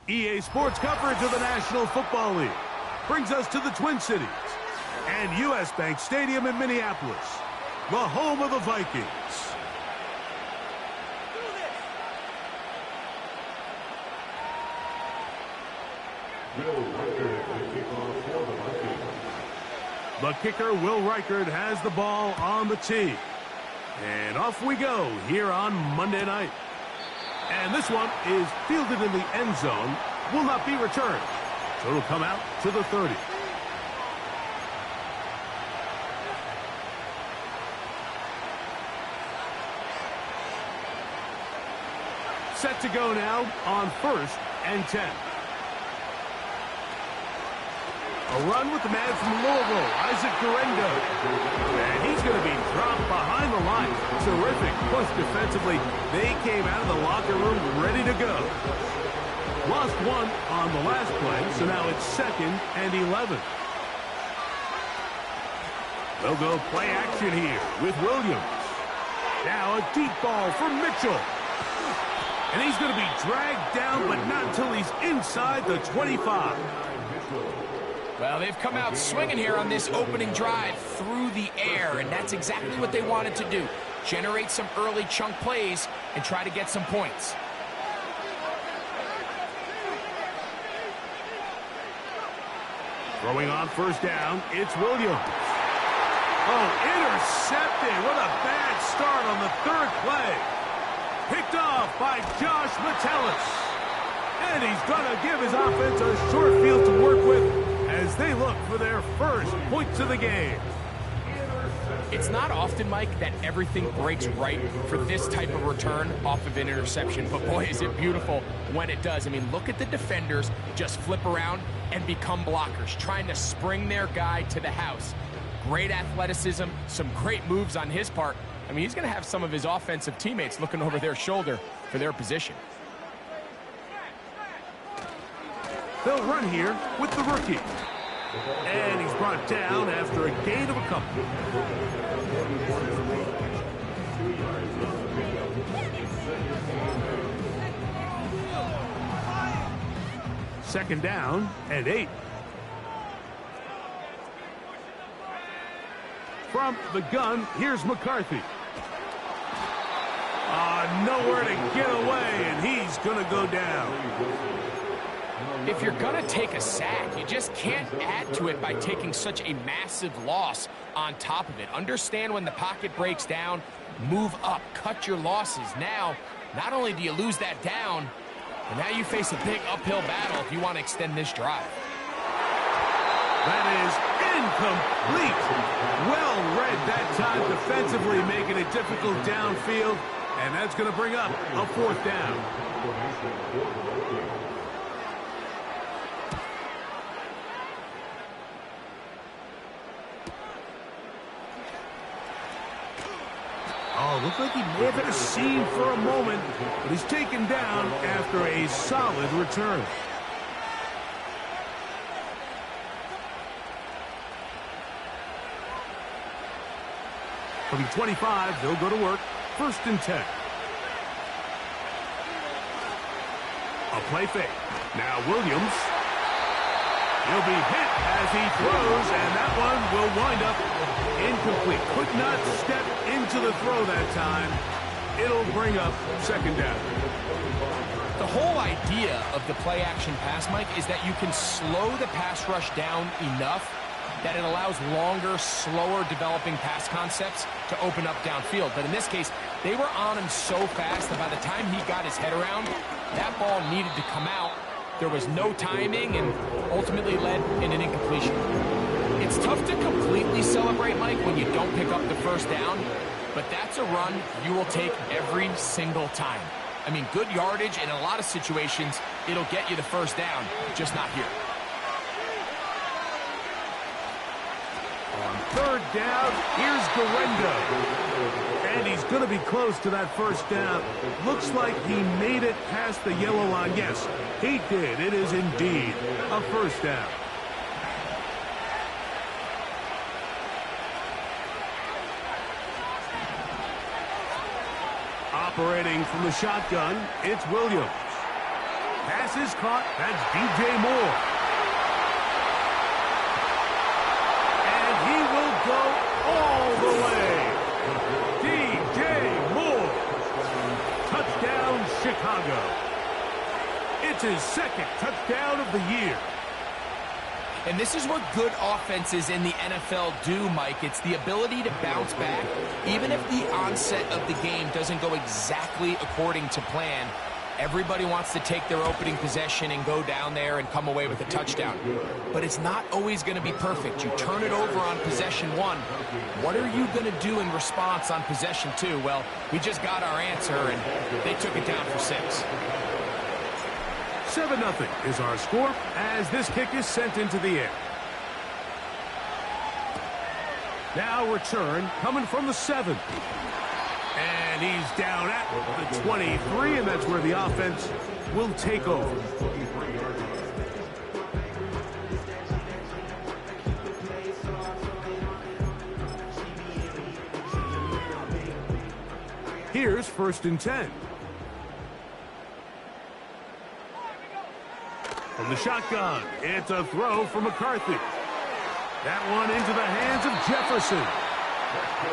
EA Sports coverage of the National Football League brings us to the Twin Cities and U.S. Bank Stadium in Minneapolis, the home of the Vikings. The kicker, Will Reichard, has the ball on the tee. And off we go here on Monday night. And this one is fielded in the end zone, will not be returned. So it'll come out to the 30. Set to go now on 1st and 10. A run with the man from Louisville, Isaac Guerendo. And he's going to be dropped behind the line. Terrific push defensively. They came out of the locker room ready to go. Lost one on the last play, so now it's 2nd and 11. They'll go play action here with Williams. Now a deep ball for Mitchell. And he's going to be dragged down, but not until he's inside the 25. Well, they've come out swinging here on this opening drive through the air, and that's exactly what they wanted to do. Generate some early chunk plays and try to get some points. Throwing on 1st down, it's Williams. Oh, intercepted. What a bad start on the 3rd play. Picked off by Josh Metellus. And he's going to give his offense a short field to work with as they look for their first points of the game. It's not often, Mike, that everything breaks right for this type of return off of an interception. But boy, is it beautiful when it does. I mean, look at the defenders just flip around and become blockers, trying to spring their guy to the house. Great athleticism, some great moves on his part. I mean, he's going to have some of his offensive teammates looking over their shoulder for their position. They'll run here with the rookie. And he's brought down after a gain of a couple. Second down and 8. From the gun, here's McCarthy. Nowhere to get away, and he's going to go down. If you're going to take a sack, you just can't add to it by taking such a massive loss on top of it. Understand when the pocket breaks down, move up, cut your losses. Now, not only do you lose that down, but now you face a big uphill battle if you want to extend this drive. That is incomplete. Well read that time defensively, making it difficult downfield, and that's going to bring up a 4th down. Oh, looked like he may have had a seam for a moment, but he's taken down after a solid return. From the 25, they'll go to work. 1st and 10. A play fake. Now Williams. He'll be hit as he throws, and that one will wind up incomplete. Could not step into the throw that time. It'll bring up 2nd down. The whole idea of the play-action pass, Mike, is that you can slow the pass rush down enough that it allows longer, slower developing pass concepts to open up downfield. But in this case, they were on him so fast that by the time he got his head around, that ball needed to come out. There was no timing and ultimately led in an incompletion. It's tough to completely celebrate, Mike, when you don't pick up the 1st down, but that's a run you will take every single time. I mean, good yardage, and in a lot of situations, it'll get you the 1st down, just not here. On 3rd down, here's Guerendo. And he's going to be close to that 1st down. Looks like he made it past the yellow line. Yes, he did. It is indeed a 1st down. Operating from the shotgun, it's Williams. Pass is caught. That's DJ Moore. And he will go all the way. DJ Moore. Touchdown, Chicago. It's his second touchdown of the year. And this is what good offenses in the NFL do, Mike. It's the ability to bounce back. Even if the onset of the game doesn't go exactly according to plan, everybody wants to take their opening possession and go down there and come away with a touchdown. But it's not always going to be perfect. You turn it over on possession one. What are you going to do in response on possession two? Well, we just got our answer, and they took it down for 6. 7-0 is our score as this kick is sent into the air. Now return coming from the 7. And he's down at the 23, and that's where the offense will take over. Here's 1st and 10. From the shotgun, it's a throw from McCarthy. That one into the hands of Jefferson.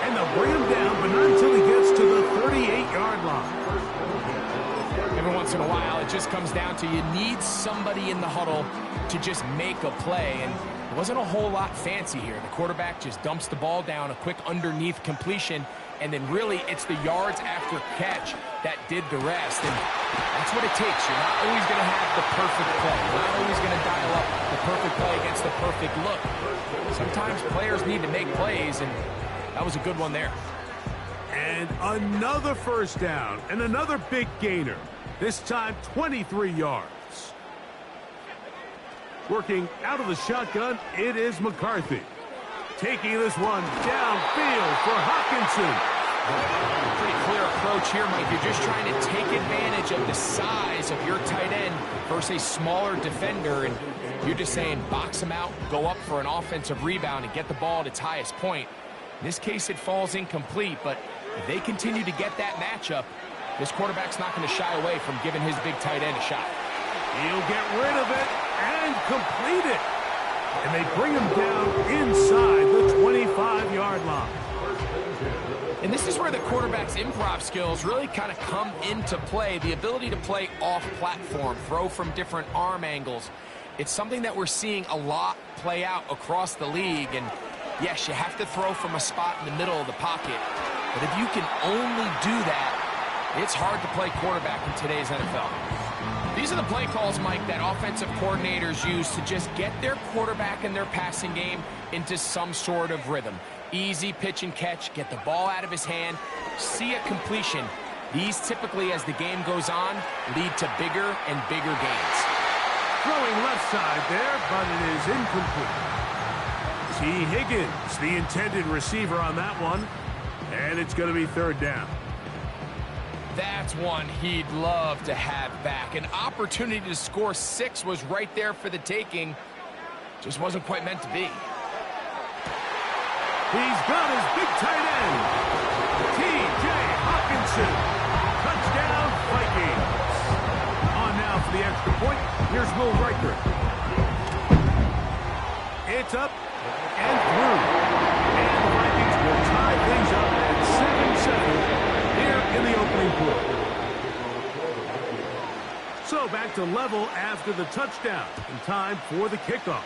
And they'll bring him down, but not until he gets to the 38-yard line. Every once in a while, it just comes down to you need somebody in the huddle to just make a play. And it wasn't a whole lot fancy here. The quarterback just dumps the ball down, a quick underneath completion, and then really it's the yards after catch that did the rest. And that's what it takes. You're not always going to have the perfect play. You're not always going to dial up the perfect play against the perfect look. Sometimes players need to make plays, and that was a good one there. And another 1st down and another big gainer. This time 23 yards. Working out of the shotgun, it is McCarthy. Taking this one downfield for Hawkinson. Pretty clear approach here, Mike. You're just trying to take advantage of the size of your tight end versus a smaller defender, and you're just saying box him out, go up for an offensive rebound, and get the ball at its highest point. In this case, it falls incomplete, but if they continue to get that matchup, this quarterback's not going to shy away from giving his big tight end a shot. He'll get rid of it and complete it. And they bring him down inside the 25-yard line. And this is where the quarterback's improv skills really kind of come into play. The ability to play off-platform, throw from different arm angles. It's something that we're seeing a lot play out across the league. And yes, you have to throw from a spot in the middle of the pocket. But if you can only do that, it's hard to play quarterback in today's NFL. These are the play calls, Mike, that offensive coordinators use to just get their quarterback and their passing game into some sort of rhythm. Easy pitch and catch, get the ball out of his hand, see a completion. These typically, as the game goes on, lead to bigger and bigger gains. Throwing left side there, but it is incomplete. T. Higgins, the intended receiver on that one, and it's going to be 3rd down. That's one he'd love to have back. An opportunity to score 6 was right there for the taking. Just wasn't quite meant to be. He's got his big tight end, T.J. Hawkinson. Touchdown, Vikings. On now for the extra point. Here's Will Reichert. It's up and through. And the Vikings will tie things up at 7-7 here in the opening quarter. So back to level after the touchdown. And time for the kickoff.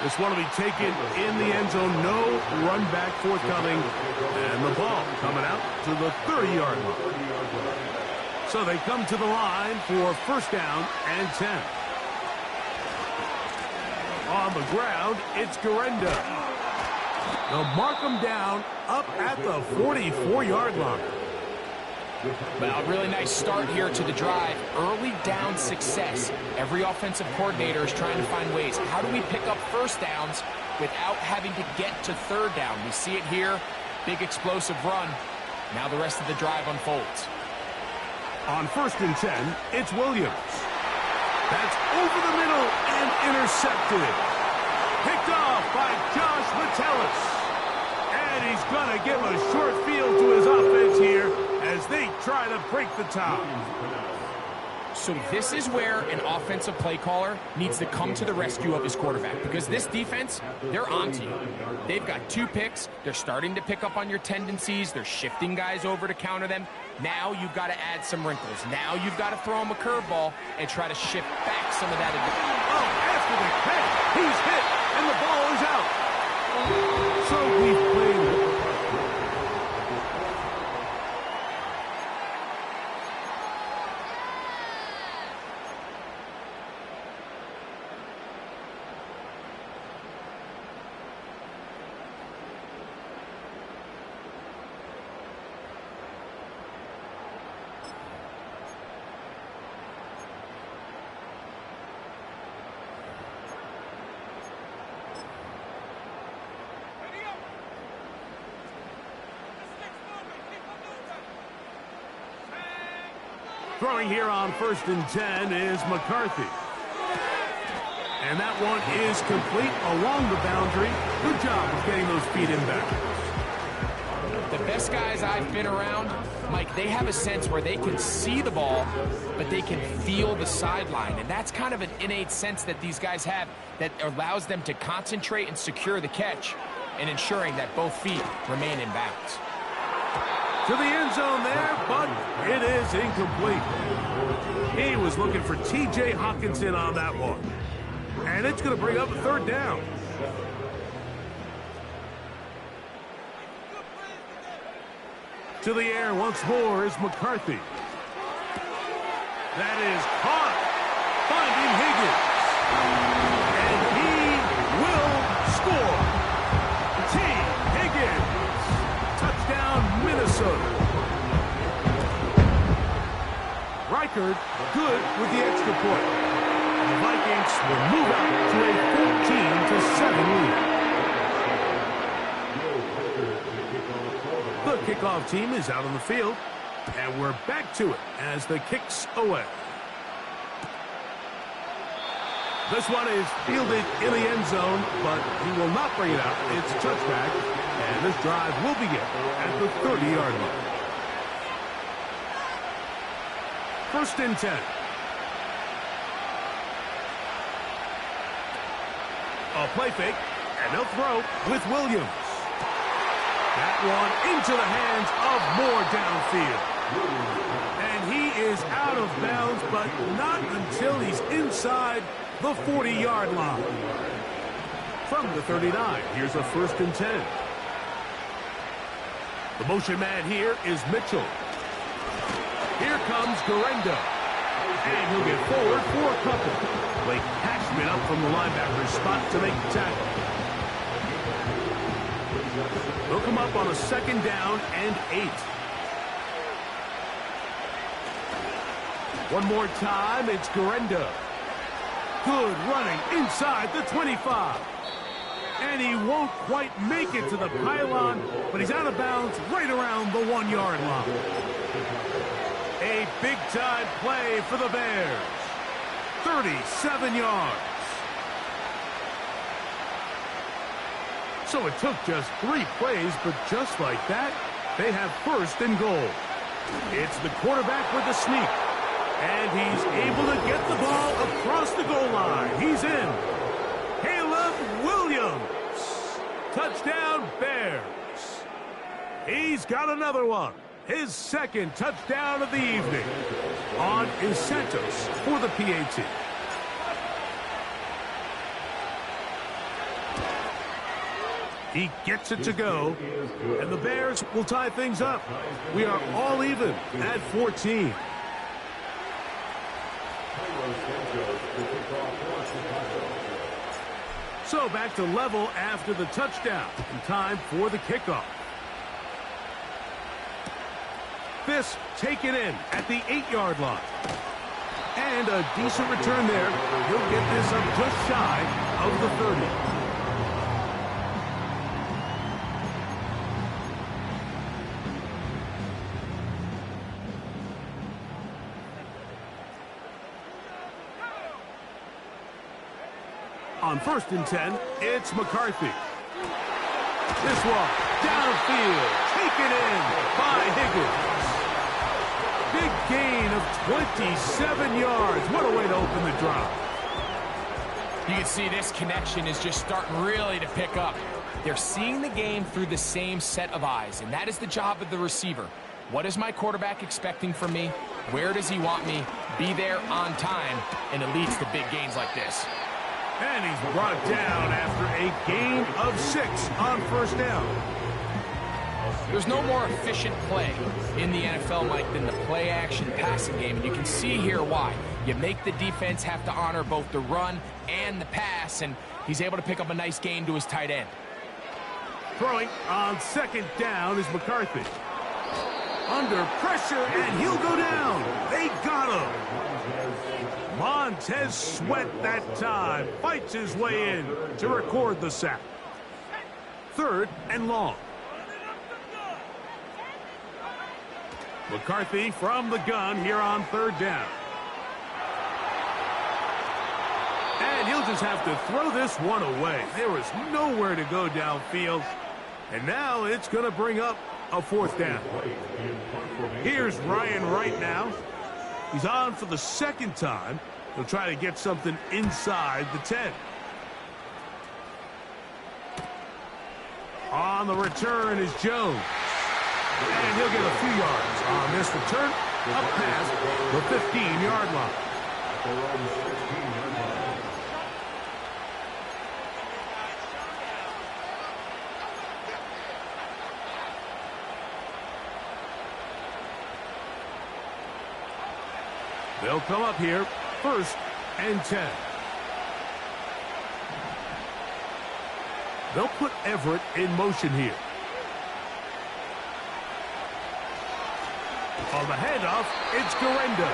This one will be taken in the end zone. No run back forthcoming. And the ball coming out to the 30-yard line. So they come to the line for 1st down and 10. On the ground, it's Garenda. They'll mark him down up at the 44-yard line. Well, really nice start here to the drive. Early down success. Every offensive coordinator is trying to find ways. How do we pick up 1st downs without having to get to 3rd down? We see it here. Big explosive run. Now the rest of the drive unfolds. On 1st and 10, it's Williams. That's over the middle and intercepted. Picked off by Josh Metellus. And he's going to give a short field to his offense here as they try to break the tie. So this is where an offensive play caller needs to come to the rescue of his quarterback, because this defense, they're onto you. They've got 2 picks. They're starting to pick up on your tendencies. They're shifting guys over to counter them. Now you've got to add some wrinkles. Now you've got to throw him a curveball and try to shift back some of that. Oh, after the catch, he's hit, and the ball is out. So we've played. Throwing here on 1st and 10 is McCarthy. And that one is complete along the boundary. Good job of getting those feet in back. The best guys I've been around, Mike, they have a sense where they can see the ball, but they can feel the sideline. And that's kind of an innate sense that these guys have that allows them to concentrate and secure the catch and ensuring that both feet remain in bounds. To the end zone there, but it is incomplete. He was looking for T.J. Hawkinson on that one. And it's going to bring up a 3rd down. To the air once more is McCarthy. That is caught. Finding Higgins. And he will score. T. Higgins. Touchdown, Minnesota. Reichard good with the extra point. And the Vikings will move out to a 14-7 lead. The kickoff team is out on the field, and we're back to it as the kick's away. This one is fielded in the end zone, but he will not bring it out. It's touchback, and this drive will begin at the 30-yard line. 1st and 10. A play fake, and they'll throw with Williams. That one into the hands of Moore downfield. And he is out of bounds, but not until he's inside the 40-yard line. From the 39, here's a 1st and 10. The motion man here is Mitchell. Here comes Garenda. And he'll get forward for a couple. Blake Cashman up from the linebacker's spot to make the tackle. They'll come up on a 2nd down and 8. One more time, it's Garenda. Good running inside the 25. And he won't quite make it to the pylon, but he's out of bounds right around the 1-yard line. A big-time play for the Bears. 37 yards. So it took just 3 plays, but just like that, they have 1st and goal. It's the quarterback with the sneak. And he's able to get the ball across the goal line. He's in. Caleb Williams. Touchdown, Bears. He's got another one. His 2nd touchdown of the evening on Santos for the PAT. He gets it to go, and the Bears will tie things up. We are all even at 14. So back to level after the touchdown, and time for the kickoff. This taken in at the 8-yard line. And a decent return there. He'll get this up just shy of the 30. On 1st and 10, it's McCarthy. This one, downfield, taken in by Higgins. Big gain of 27 yards. What a way to open the drive. You can see this connection is just starting really to pick up. They're seeing the game through the same set of eyes, and that is the job of the receiver. What is my quarterback expecting from me? Where does he want me? Be there on time, and it leads to big gains like this. And he's brought down after a gain of 6 on first down. There's no more efficient play in the NFL, Mike, than the play-action passing game, and you can see here why. You make the defense have to honor both the run and the pass, and he's able to pick up a nice gain to his tight end. Throwing on second down is McCarthy. Under pressure, and he'll go down. They got him. Montez Sweat that time fights his way in to record the sack. 3rd and long. McCarthy from the gun here on 3rd down. And he'll just have to throw this one away. There was nowhere to go downfield. And now it's going to bring up a 4th down. Here's Ryan Wright now. He's on for the 2nd time. He'll try to get something inside the 10. On the return is Jones. And he'll get a few yards on this return. Up past the 15-yard line. They'll come up here, 1st and 10. They'll put Everett in motion here. On the handoff, it's Garenda.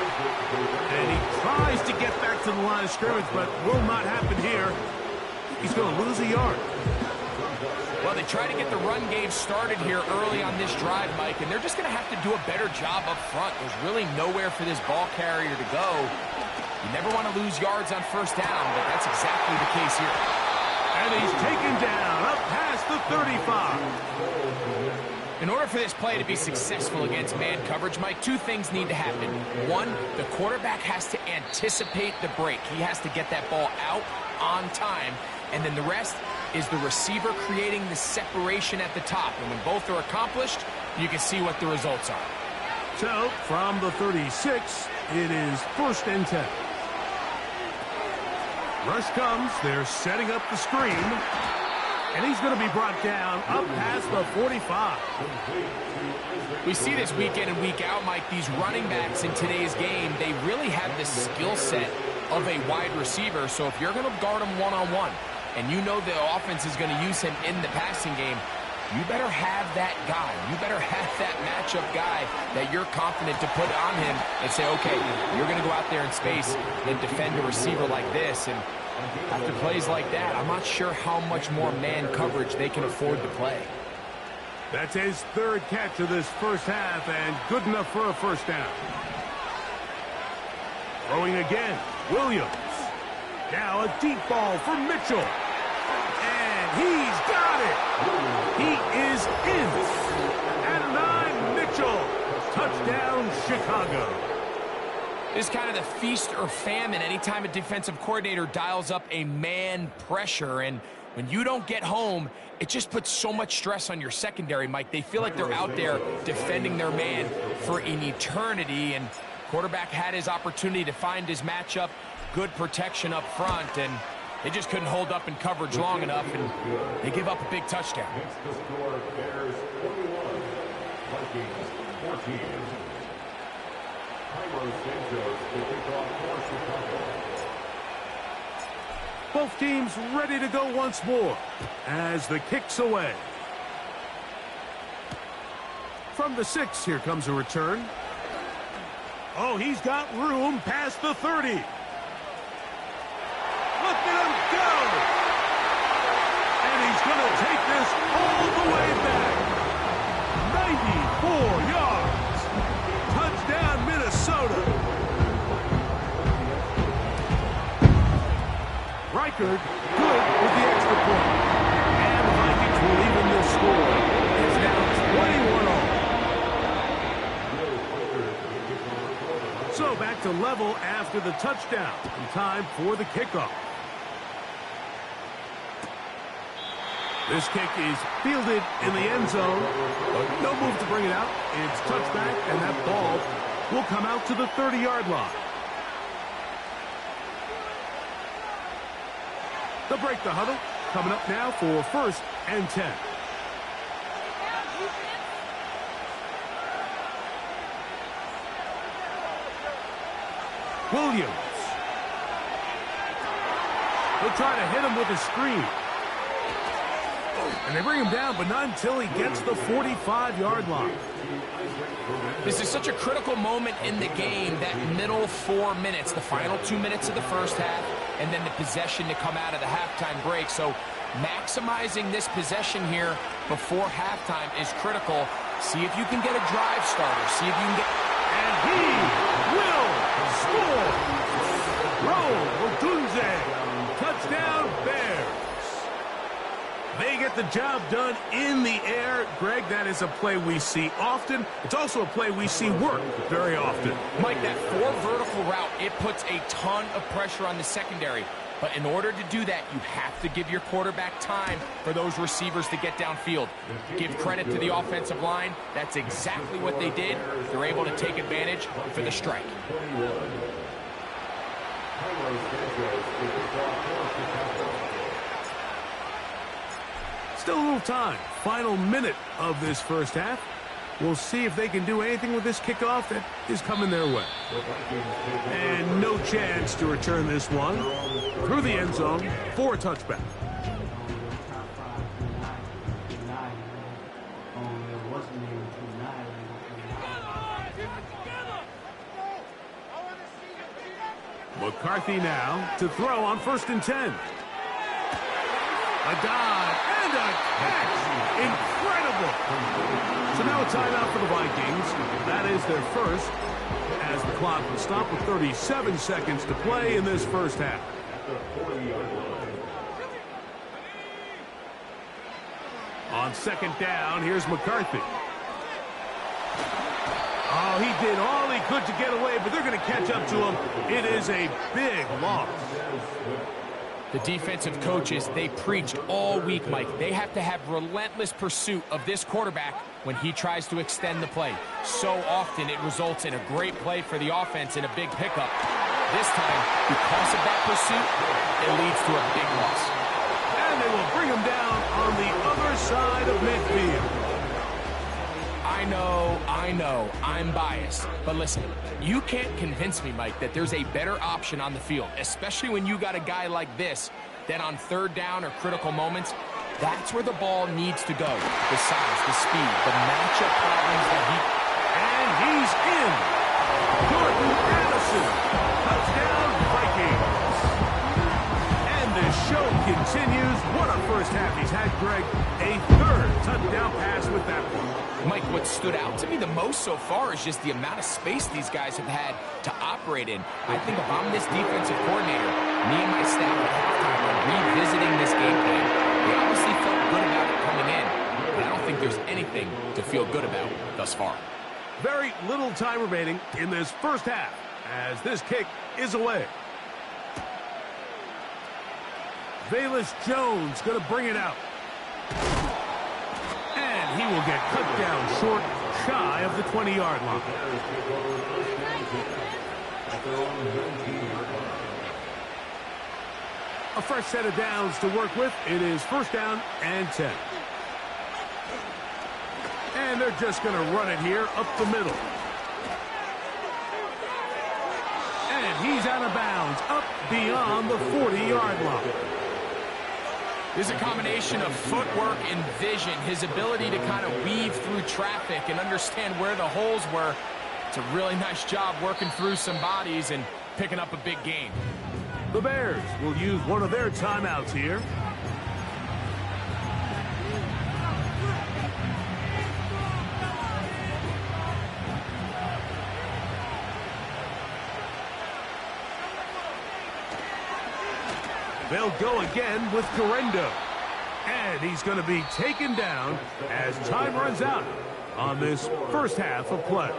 And he tries to get back to the line of scrimmage, but will not happen here. He's going to lose a yard. Well, they try to get the run game started here early on this drive, Mike, and they're just going to have to do a better job up front. There's really nowhere for this ball carrier to go. You never want to lose yards on 1st down, but that's exactly the case here. And he's taken down up past the 35. In order for this play to be successful against man coverage, Mike, 2 things need to happen. 1, the quarterback has to anticipate the break. He has to get that ball out on time. And then the rest is the receiver creating the separation at the top. And when both are accomplished, you can see what the results are. So, from the 36, it is 1st and 10. Rush comes. They're setting up the screen. And he's going to be brought down up past the 45. We see this week in and week out, Mike, these running backs in today's game, they really have the skill set of a wide receiver. So if you're going to guard him one-on-one, and you know the offense is going to use him in the passing game, you better have that guy. You better have that matchup guy that you're confident to put on him and say, okay, you're going to go out there in space and defend a receiver like this. And after plays like that, I'm not sure how much more man coverage they can afford to play. That's his 3rd catch of this 1st half, and good enough for a 1st down. Throwing again, Williams. Now a deep ball for Mitchell. And he's got it. He is in. At 9, Mitchell. Touchdown, Chicago. It's kind of the feast or famine anytime a defensive coordinator dials up a man pressure. And when you don't get home, it just puts so much stress on your secondary, Mike. They feel like they're out there defending their man for an eternity. And quarterback had his opportunity to find his matchup. Good protection up front, and they just couldn't hold up in coverage long enough, and they give up a big touchdown. Both teams ready to go once more as the kick's away. From the 6, here comes a return. Oh, he's got room past the 30. Look at him go! And he's going to take this all the way back. 94 yards. Touchdown, Minnesota. Reichard good with the extra point. And the Vikings will even this score. It's now 21 all. level after the touchdown. And time for the kickoff. This kick is fielded in the end zone, but no move to bring it out. It's touchback, and that ball will come out to the 30-yard line. They'll break the huddle. Coming up now for 1st and 10. Williams. They'll try to hit him with a screen. And they bring him down, but not until he gets the 45-yard line. This is such a critical moment in the game, that middle 4 minutes, the final 2 minutes of the first half, and then the possession to come out of the halftime break. So maximizing this possession here before halftime is critical. See if you can get a drive starter. See if you can get... And he will score! Roll Odunze. Touchdown, Bears. They get the job done in the air. Greg, that is a play we see often. It's also a play we see work very often. Mike, that 4 vertical route, it puts a ton of pressure on the secondary. But in order to do that, you have to give your quarterback time for those receivers to get downfield. Give credit to the offensive line. That's exactly what they did. They're able to take advantage for the strike. Still a little time. Final minute of this first half. We'll see if they can do anything with this kickoff that is coming their way. And no chance to return this one through the end zone for a touchback. McCarthy now to throw on 1st and 10. A dive and a catch. Incredible. So now a timeout for the Vikings. That is their first, as the clock will stop with 37 seconds to play in this first half. On 2nd down, here's McCarthy. Oh, he did all he could to get away, but they're going to catch up to him. It is a big loss. The defensive coaches, they preached all week, Mike. They have to have relentless pursuit of this quarterback when he tries to extend the play. So often it results in a great play for the offense and a big pickup. This time, because of that pursuit, it leads to a big loss. And they will bring him down on the other side of midfield. I know, I'm biased. But listen, you can't convince me, Mike, that there's a better option on the field, especially when you got a guy like this, that on 3rd down or critical moments, that's where the ball needs to go. The size, the speed, the matchup problems that he... And he's in. Jordan Addison. Touchdown, Vikings. And the show continues. What a first half he's had, Greg. A 3rd touchdown pass with that one. Mike, what stood out to me the most so far is just the amount of space these guys have had to operate in. I think if I'm this defensive coordinator, me and my staff at halftime are revisiting this game plan. They obviously felt good about it coming in, but I don't think there's anything to feel good about thus far. Very little time remaining in this first half as this kick is away. Velus Jones going to bring it out. And he will get cut down short, shy of the 20-yard line. A fresh set of downs to work with. It is 1st down and 10. And they're just going to run it here up the middle. And he's out of bounds, up beyond the 40-yard line. There's a combination of footwork and vision, his ability to kind of weave through traffic and understand where the holes were. It's a really nice job working through some bodies and picking up a big gain. The Bears will use one of their timeouts here. They'll go again with Garendo. And he's going to be taken down as time runs out on this first half of play.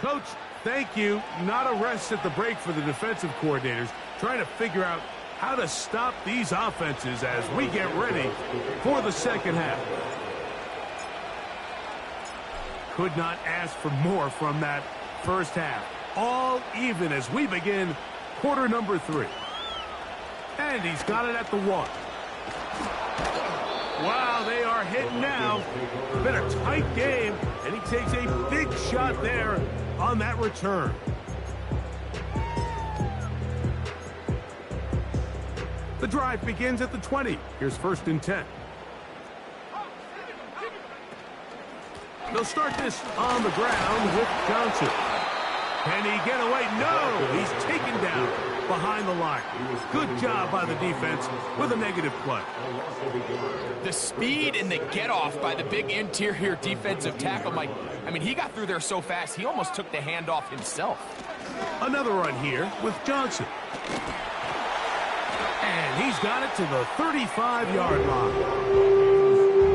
Coach, thank you. Not a rest at the break for the defensive coordinators, trying to figure out how to stop these offenses as we get ready for the second half. Could not ask for more from that first half. All even as we begin quarter number 3. And he's got it at the 1. Wow, they are hitting now. It's been a tight game, and he takes a big shot there on that return. The drive begins at the 20. Here's 1st and 10. They'll start this on the ground with Johnson. Can he get away? No! He's taken down behind the line. Good job by the defense with a negative play. The speed and the get-off by the big interior defensive tackle, Mike. I mean, he got through there so fast, he almost took the handoff himself. Another run here with Johnson. And he's got it to the 35-yard line.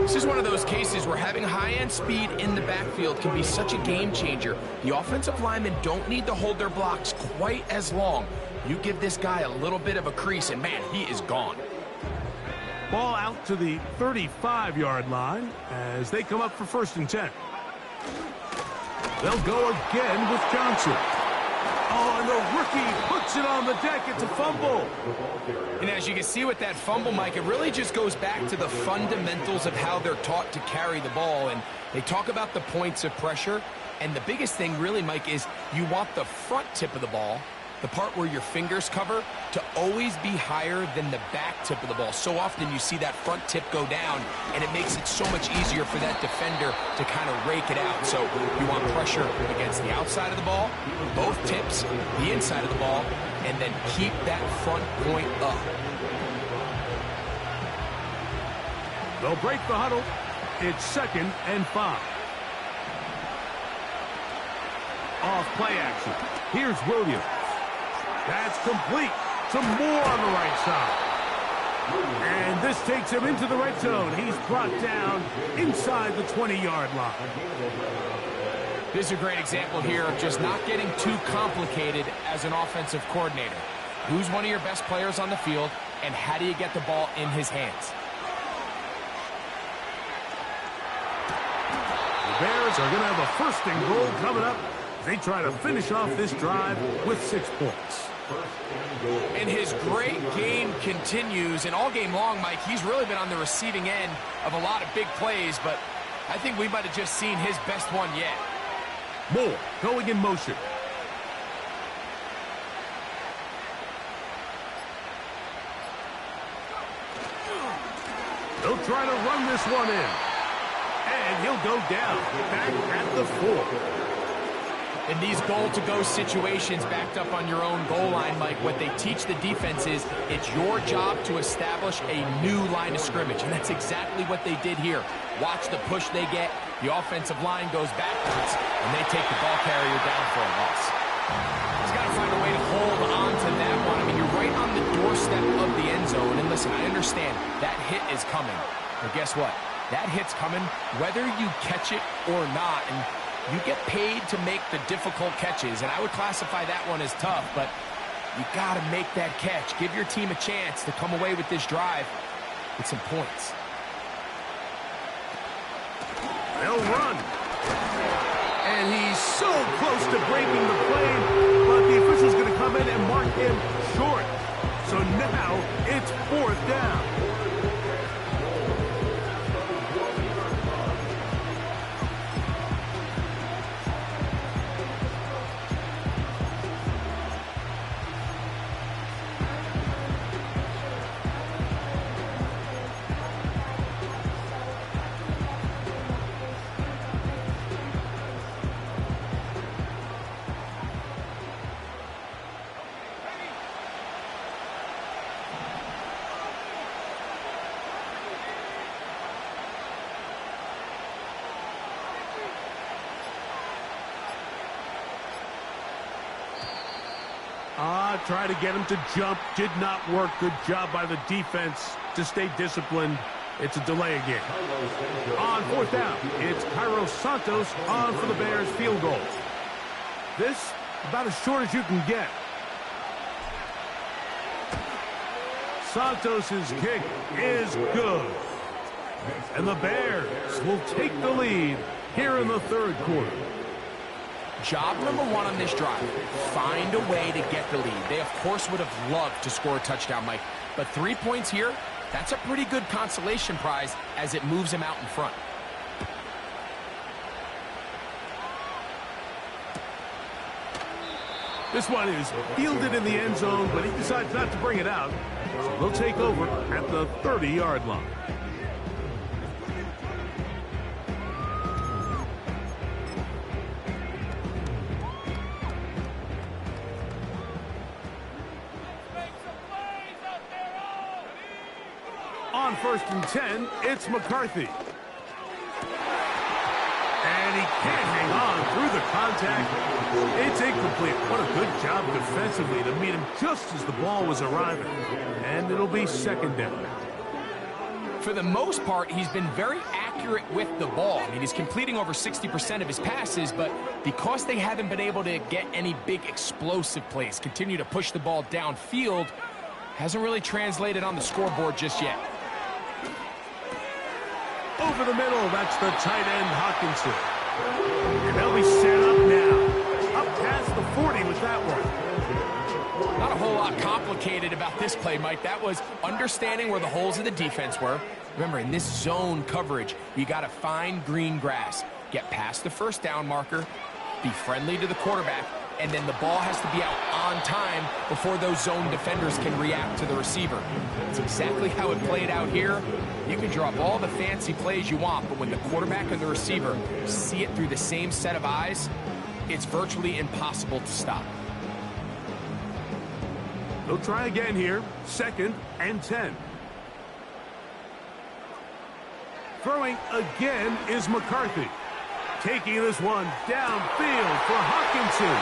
This is one of those cases where having high-end speed in the backfield can be such a game changer. The offensive linemen don't need to hold their blocks quite as long. You give this guy a little bit of a crease, and man, he is gone. Ball out to the 35-yard line as they come up for 1st and 10. They'll go again with Johnson. Oh, and the rookie puts it on the deck. It's a fumble. And as you can see with that fumble, Mike, it really just goes back to the fundamentals of how they're taught to carry the ball. And they talk about the points of pressure. And the biggest thing really, Mike, is you want the front tip of the ball, the part where your fingers cover, to always be higher than the back tip of the ball. So often you see that front tip go down, and it makes it so much easier for that defender to kind of rake it out. So you want pressure against the outside of the ball, both tips, the inside of the ball, and then keep that front point up. They'll break the huddle. It's 2nd and 5. Off play action. Here's Williams. That's complete to Moore on the right side. And this takes him into the red zone. He's brought down inside the 20-yard line. This is a great example here of just not getting too complicated as an offensive coordinator. Who's one of your best players on the field, and how do you get the ball in his hands? The Bears are going to have a 1st and goal coming up. They try to finish off this drive with 6 points. And his great game continues, and all game long, Mike, he's really been on the receiving end of a lot of big plays, but I think we might have just seen his best one yet. Moore going in motion. They'll try to run this one in. And he'll go down back at the 4. In these goal-to-go situations backed up on your own goal line, Mike, what they teach the defense is it's your job to establish a new line of scrimmage, and that's exactly what they did here. Watch the push they get. The offensive line goes backwards, and they take the ball carrier down for a loss. He's got to find a way to hold on to that one. I mean, you're right on the doorstep of the end zone, and listen, I understand that hit is coming, but guess what? That hit's coming whether you catch it or not, and you get paid to make the difficult catches, and I would classify that one as tough, but you got to make that catch. Give your team a chance to come away with this drive with some points. They'll run. And he's so close to breaking the play, but the official's going to come in and mark him short. So now it's 4th down. Try to get him to jump. Did not work. Good job by the defense to stay disciplined. It's a delay again. On 4th down, it's Cairo Santos on for the Bears field goal. This, about as short as you can get. Santos's kick is good. And the Bears will take the lead here in the third quarter. Job number one on this drive, find a way to get the lead. They, of course, would have loved to score a touchdown, Mike. But 3 points here, that's a pretty good consolation prize as it moves them out in front. This one is fielded in the end zone, but he decides not to bring it out. So they'll take over at the 30-yard line. On 1st and 10, it's McCarthy. And he can't hang on through the contact. It's incomplete. What a good job defensively to meet him just as the ball was arriving. And it'll be 2nd down. For the most part, he's been very accurate with the ball. I mean, he's completing over 60% of his passes, but because they haven't been able to get any big explosive plays, continue to push the ball downfield, hasn't really translated on the scoreboard just yet. Over the middle, that's the tight end, Hawkinson. And they'll be set up now. Up past the 40 with that one. Not a whole lot complicated about this play, Mike. That was understanding where the holes of the defense were. Remember, in this zone coverage, you got to find green grass. Get past the 1st down marker, be friendly to the quarterback, and then the ball has to be out on time before those zone defenders can react to the receiver. That's exactly how it played out here. You can draw up all the fancy plays you want, but when the quarterback and the receiver see it through the same set of eyes, it's virtually impossible to stop. They'll try again here. 2nd and 10. Throwing again is McCarthy. Taking this one downfield for Hawkinson.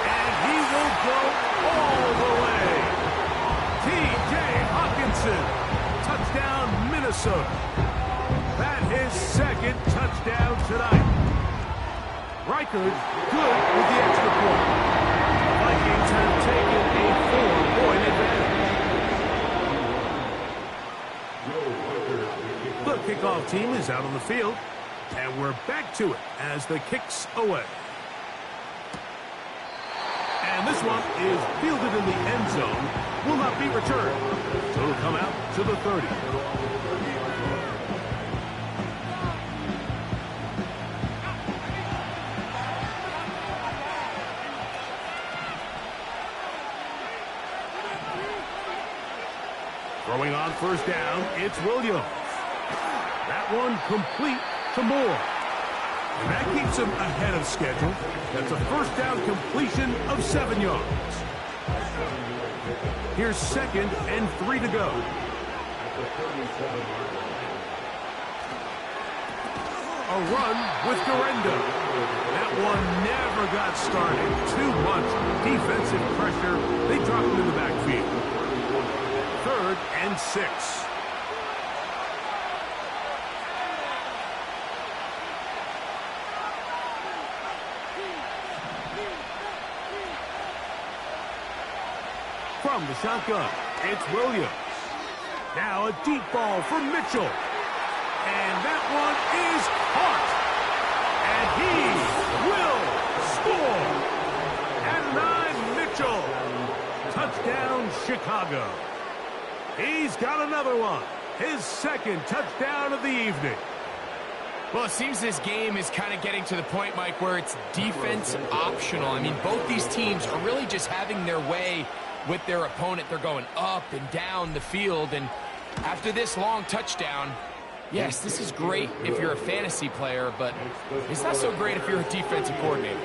And he will go all the way. T.J. Hawkinson. Touchdown, Minnesota. That is 2nd touchdown tonight. Reichard good with the extra point. The Vikings have taken a 4-point advantage. The kickoff team is out on the field. And we're back to it as the kick's away. And this one is fielded in the end zone. Will not be returned. So it'll come out to the 30. Throwing on 1st down, it's Williams. That one complete to Moore. And that keeps him ahead of schedule. That's a 1st down completion of 7 yards. Here's 2nd and 3 to go. A run with Garendo. That one never got started. Too much defensive pressure. They dropped him in the backfield. 3rd and 6. From the shotgun, it's Williams. Now a deep ball for Mitchell. And that one is caught. And he will score. Adonai Mitchell. Touchdown, Chicago. He's got another one. His 2nd touchdown of the evening. Well, it seems this game is kind of getting to the point, Mike, where it's defense optional. I mean, both these teams are really just having their way with their opponent. They're going up and down the field, and after this long touchdown, yes, this is great if you're a fantasy player, but it's not so great if you're a defensive coordinator.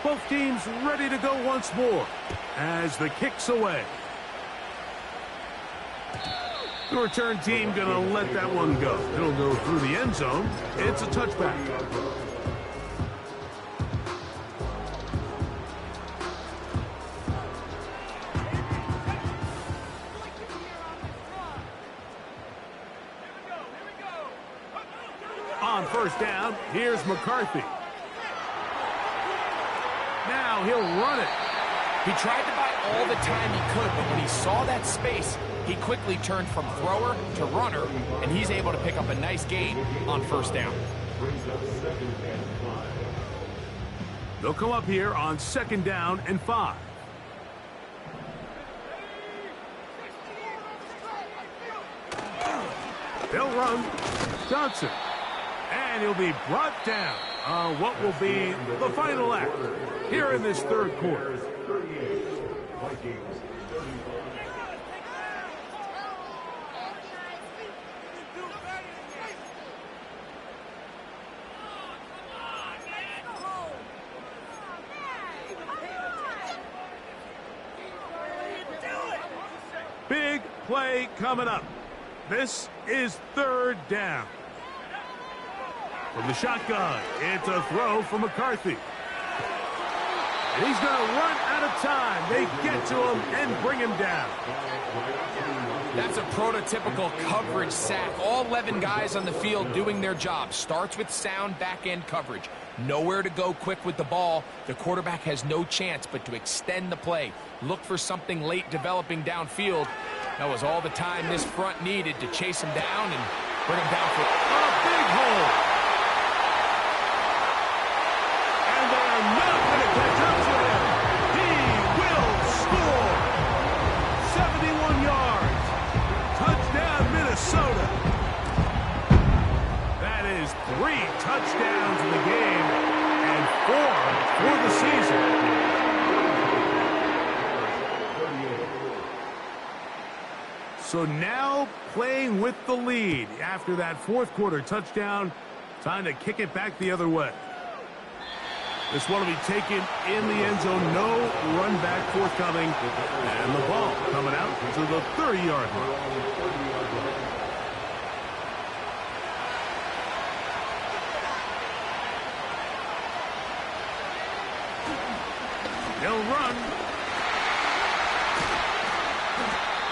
Both teams ready to go once more as the kick's away. The return team going to let that one go. It'll go through the end zone. It's a touchback. first down. Here's McCarthy. Now he'll run it. He tried to buy all the time he could, but when he saw that space, he quickly turned from thrower to runner, and he's able to pick up a nice gain on first down. They'll come up here on 2nd down and 5. They'll run. Johnson. And he'll be brought down on what will be the final act here in this 3rd quarter. Big play coming up. This is 3rd down. From the shotgun, it's a throw for McCarthy. And he's going to run out of time. They get to him and bring him down. That's a prototypical coverage sack. All 11 guys on the field doing their job. Starts with sound back-end coverage. Nowhere to go quick with the ball. The quarterback has no chance but to extend the play. Look for something late developing downfield. That was all the time this front needed to chase him down and bring him down for a big hole. And they are not going to catch up to him. He will score. 71 yards. Touchdown, Minnesota. That is 3 touchdowns in the game and 4 for the season. So now playing with the lead after that 4th quarter touchdown. Time to kick it back the other way. This one will be taken in the end zone. No run back forthcoming. And the ball coming out to the 30-yard line. They'll run.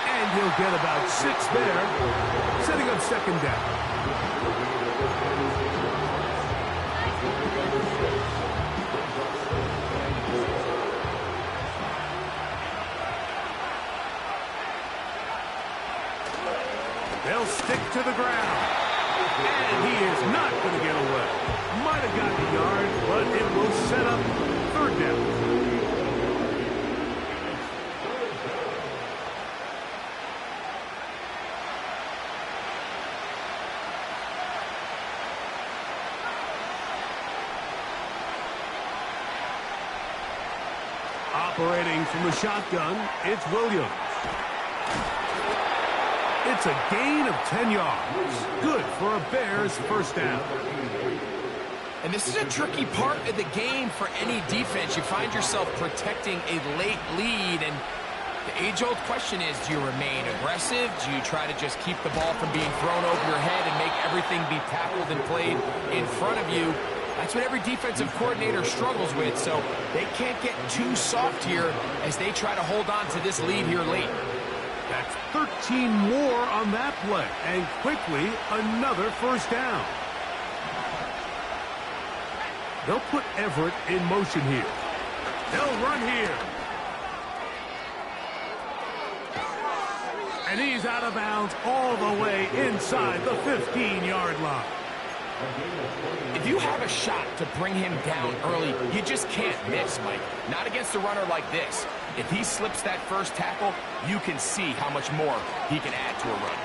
And he'll get about 6 there, setting up 2nd down. They'll stick to the ground. And he is not going to get away. Might have gotten a yard, but it will set up 3rd down. Operating from the shotgun, it's Williams. It's a gain of 10 yards. Good for a Bears first down. And this is a tricky part of the game for any defense. You find yourself protecting a late lead, and the age-old question is, do you remain aggressive? Do you try to just keep the ball from being thrown over your head and make everything be tackled and played in front of you? That's what every defensive coordinator struggles with, so they can't get too soft here as they try to hold on to this lead here late. That's 13 more on that play, and quickly another first down. They'll put Everett in motion here. They'll run here. And he's out of bounds all the way inside the 15-yard line. If you have a shot to bring him down early, you just can't miss, Mike. Not against a runner like this. If he slips that first tackle, you can see how much more he can add to a run.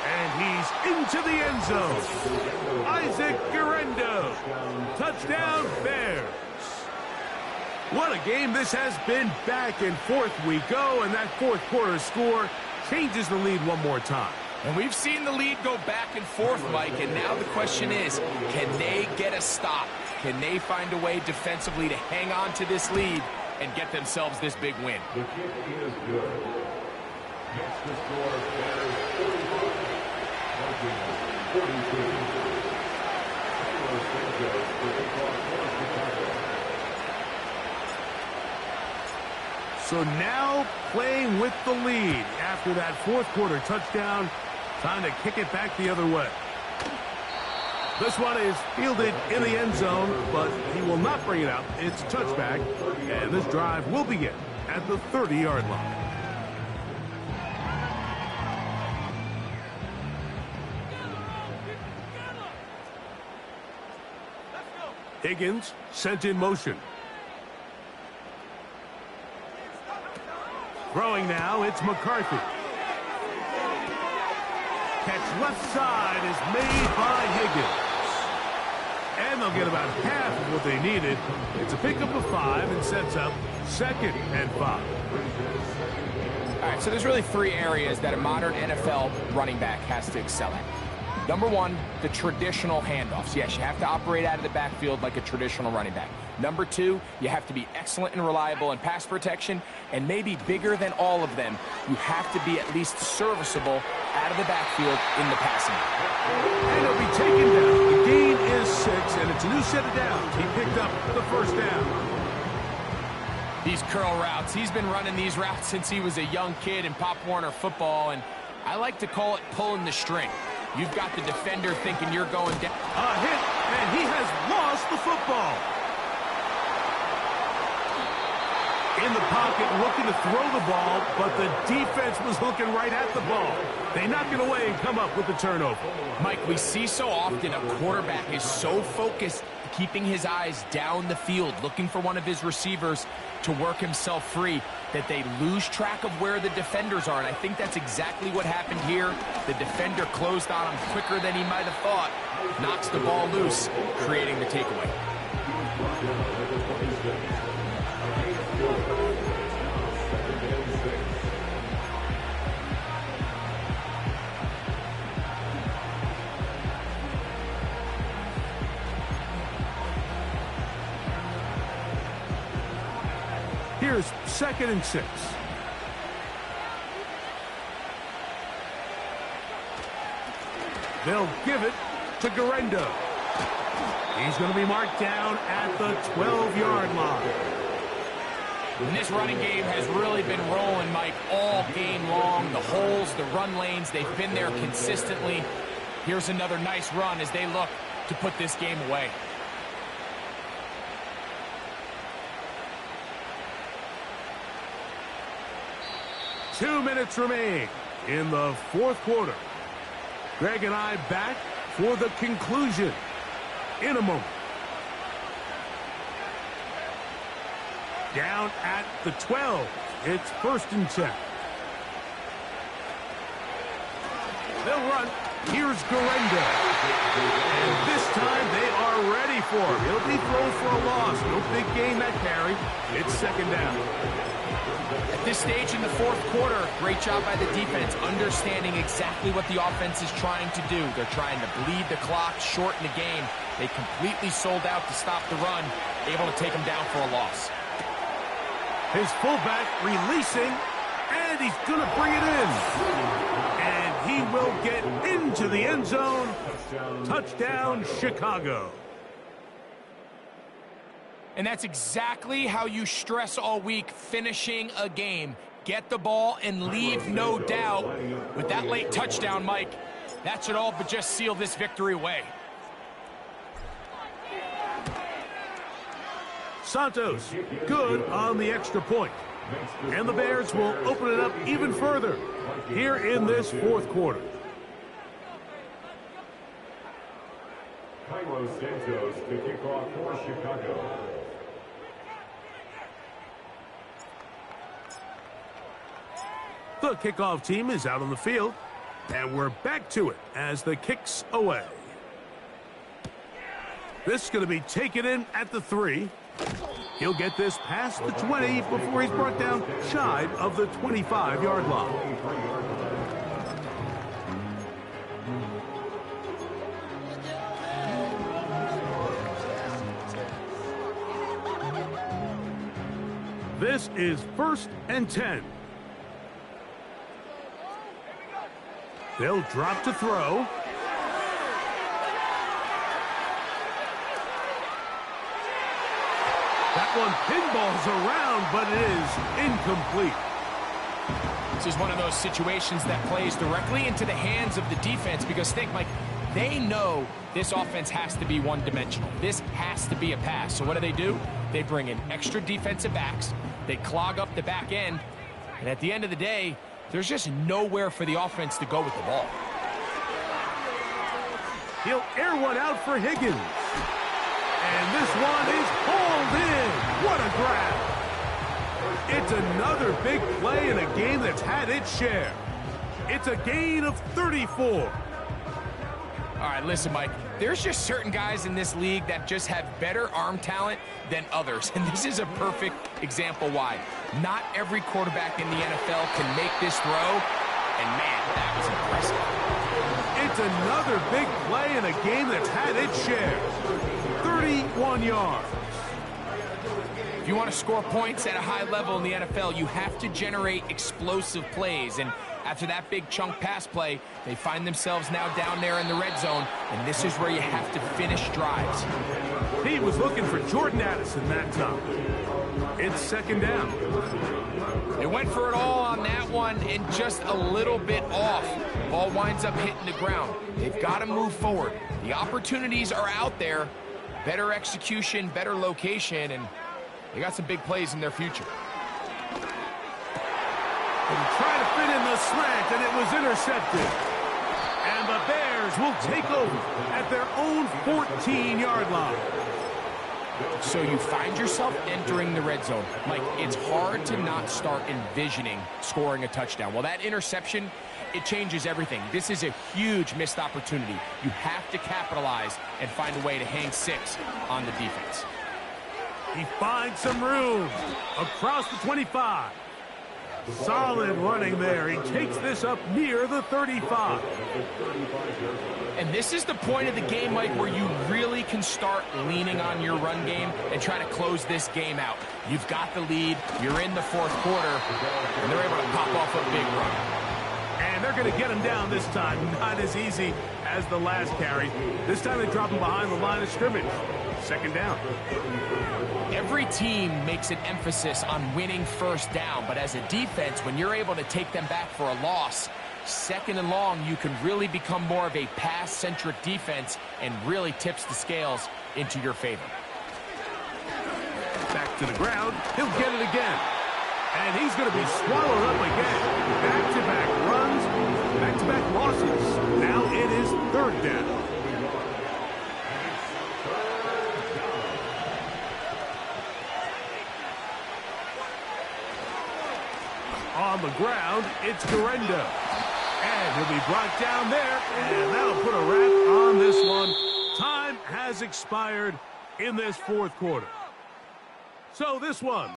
And he's into the end zone. Isaac Guerrero. Touchdown, Bears. What a game this has been. Back and forth we go, and that 4th quarter score changes the lead one more time. And we've seen the lead go back and forth, Mike, and now the question is, can they get a stop? Can they find a way defensively to hang on to this lead and get themselves this big win? The kick is good. Next to score, Bears 42. So now playing with the lead after that 4th quarter touchdown. Time to kick it back the other way. This one is fielded in the end zone, but he will not bring it out. It's touchback, and this drive will begin at the 30-yard line. Higgins sent in motion. Throwing now, it's McCarthy. Catch left side is made by Higgins. And they'll get about half of what they needed. It's a pickup of 5 and sets up 2nd and 5. All right, so there's really 3 areas that a modern NFL running back has to excel at. Number 1, the traditional handoffs. Yes, you have to operate out of the backfield like a traditional running back. Number 2, you have to be excellent and reliable in pass protection. And maybe bigger than all of them, you have to be at least serviceable out of the backfield in the passing game. And he'll be taken down. The gain is 6, and it's a new set of downs. He picked up the first down. These curl routes, he's been running these routes since he was a young kid in Pop Warner football, and I like to call it pulling the string. You've got the defender thinking you're going down. A hit, and he has lost the football. In the pocket, looking to throw the ball, but the defense was looking right at the ball. They knock it away and come up with the turnover. Mike, we see so often a quarterback is so focused, keeping his eyes down the field, looking for one of his receivers to work himself free, that they lose track of where the defenders are. And I think that's exactly what happened here. The defender closed on him quicker than he might have thought, knocks the ball loose, creating the takeaway. Here's 2nd and 6. They'll give it to Garendo. He's going to be marked down at the 12-yard line. And this running game has really been rolling, Mike, all game long. The holes, the run lanes, they've been there consistently. Here's another nice run as they look to put this game away. Two minutes remain in the 4th quarter. Greg and I back for the conclusion in a moment. Down at the 12. It's 1st and 10. They'll run. Here's Garendo. And this time they are ready for him. He'll be thrown for a loss. No big gain that carry. It's 2nd down. At this stage in the 4th quarter, great job by the defense, understanding exactly what the offense is trying to do. They're trying to bleed the clock, shorten the game. They completely sold out to stop the run, able to take them down for a loss. His fullback releasing, and he's going to bring it in. And he will get into the end zone. Touchdown, Chicago. And that's exactly how you stress all week, finishing a game. Get the ball and leave no doubt. With that late touchdown, Mike, that should all but just seal this victory away. Santos, good on the extra point. And the Bears will open it up even further here in this 4th quarter. Cairo Santos to kick off for Chicago. The kickoff team is out on the field, and we're back to it as the kick's away. This is going to be taken in at the 3. He'll get this past the 20 before he's brought down shy of the 25-yard line. This is 1st and 10. They'll drop to throw. That one pinballs around, but it is incomplete. This is one of those situations that plays directly into the hands of the defense because think, Mike, they know this offense has to be one-dimensional. This has to be a pass. So what do? They bring in extra defensive backs. They clog up the back end. And at the end of the day, there's just nowhere for the offense to go with the ball. He'll air one out for Higgins. And this one is pulled in. What a grab. It's another big play in a game that's had its share. It's a gain of 34. All right, listen, Mike, there's just certain guys in this league that just have better arm talent than others, and this is a perfect example why. Not every quarterback in the NFL can make this throw, and man, that was impressive. It's another big play in a game that's had its share. 31 yards. If you want to score points at a high level in the NFL, you have to generate explosive plays, and after that big chunk pass play, they find themselves now down there in the red zone, and this is where you have to finish drives. He was looking for Jordan Addison that time. It's second down. They went for it all on that one and just a little bit off. Ball winds up hitting the ground. They've got to move forward. The opportunities are out there. Better execution, better location, and they got some big plays in their future. And trying to fit in the slant, and it was intercepted. And the Bears will take over at their own 14-yard line. So you find yourself entering the red zone. Mike, it's hard to not start envisioning scoring a touchdown. Well, that interception, it changes everything. This is a huge missed opportunity. You have to capitalize and find a way to hang 6 on the defense. He finds some room across the 25. Solid running there. He takes this up near the 35. And this is the point of the game, Mike, where you really can start leaning on your run game and try to close this game out. You've got the lead. You're in the fourth quarter, and they're able to pop off a big run. And they're going to get him down this time. Not as easy as the last carry. This time they drop him behind the line of scrimmage. Second down. Every team makes an emphasis on winning first down, but as a defense, when you're able to take them back for a loss, second and long, you can really become more of a pass-centric defense and really tips the scales into your favor. Back to the ground. He'll get it again. And he's going to be swallowed up again. Back-to-back runs, back-to-back losses. Now it is third down. On the ground, it's Garendo. And he'll be brought down there, and that'll put a wrap on this one. Time has expired in this fourth quarter. So this one